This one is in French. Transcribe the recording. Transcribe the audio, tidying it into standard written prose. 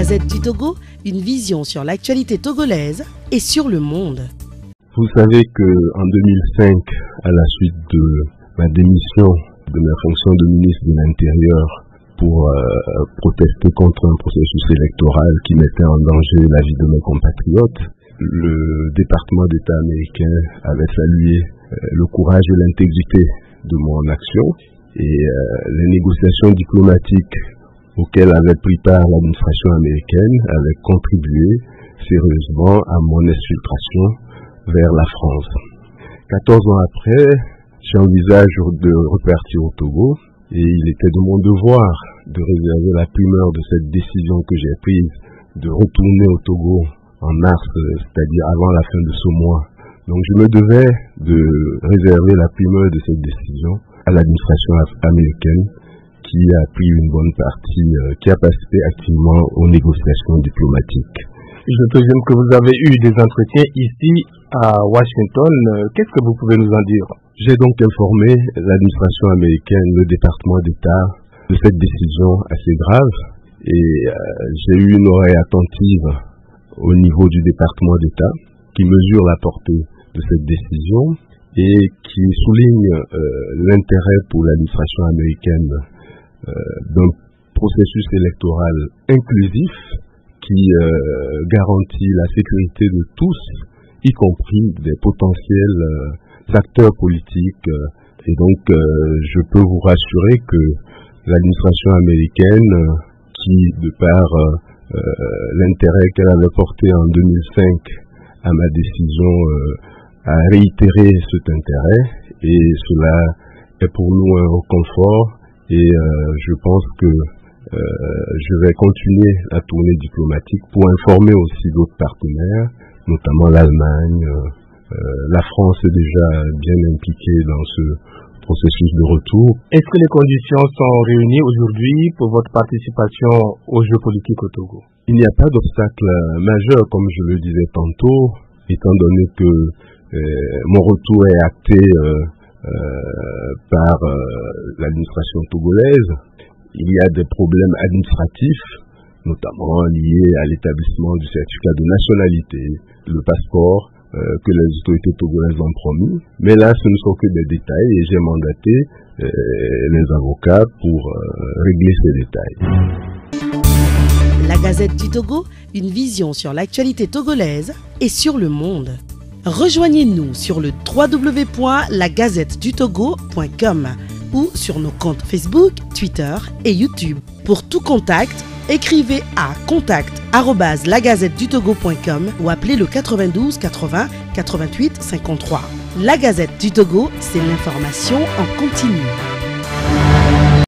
Gazette du Togo, une vision sur l'actualité togolaise et sur le monde. Vous savez qu'en 2005, à la suite de ma démission de ma fonction de ministre de l'Intérieur pour protester contre un processus électoral qui mettait en danger la vie de mes compatriotes, le département d'État américain avait salué le courage et l'intégrité de mon action et les négociations diplomatiques auxquelles avait pris part l'administration américaine avaient contribué sérieusement à mon exfiltration vers la France. 14 ans après, j'envisage de repartir au Togo et il était de mon devoir de réserver la primeur de cette décision que j'ai prise de retourner au Togo en mars, c'est-à-dire avant la fin de ce mois. Donc je me devais de réserver la primeur de cette décision à l'administration américaine qui a pris une bonne partie, qui a participé activement aux négociations diplomatiques. Je présume que vous avez eu des entretiens ici à Washington. Qu'est-ce que vous pouvez nous en dire? J'ai donc informé l'administration américaine, le département d'État, de cette décision assez grave et j'ai eu une oreille attentive au niveau du département d'État qui mesure la portée de cette décision et qui souligne l'intérêt pour l'administration américaine d'un processus électoral inclusif qui garantit la sécurité de tous, y compris des potentiels acteurs politiques. Et donc, je peux vous rassurer que l'administration américaine, qui, de par l'intérêt qu'elle avait porté en 2005 à ma décision, a réitéré cet intérêt, et cela est pour nous un reconfort, et je pense que je vais continuer la tournée diplomatique pour informer aussi d'autres partenaires, notamment l'Allemagne. La France est déjà bien impliquée dans ce processus de retour. Est-ce que les conditions sont réunies aujourd'hui pour votre participation aux Jeux politiques au Togo? Il n'y a pas d'obstacle majeur, comme je le disais tantôt, étant donné que mon retour est acté par l'administration togolaise. Il y a des problèmes administratifs, notamment liés à l'établissement du certificat de nationalité, le passeport que les autorités togolaises ont promis. Mais là, ce ne sont que des détails et j'ai mandaté les avocats pour régler ces détails. La Gazette du Togo, une vision sur l'actualité togolaise et sur le monde. Rejoignez-nous sur le www.lagazettedutogo.com ou sur nos comptes Facebook, Twitter et YouTube. Pour tout contact, écrivez à contact@lagazettedutogo.com ou appelez le 92 80 88 53. La Gazette du Togo, c'est l'information en continu.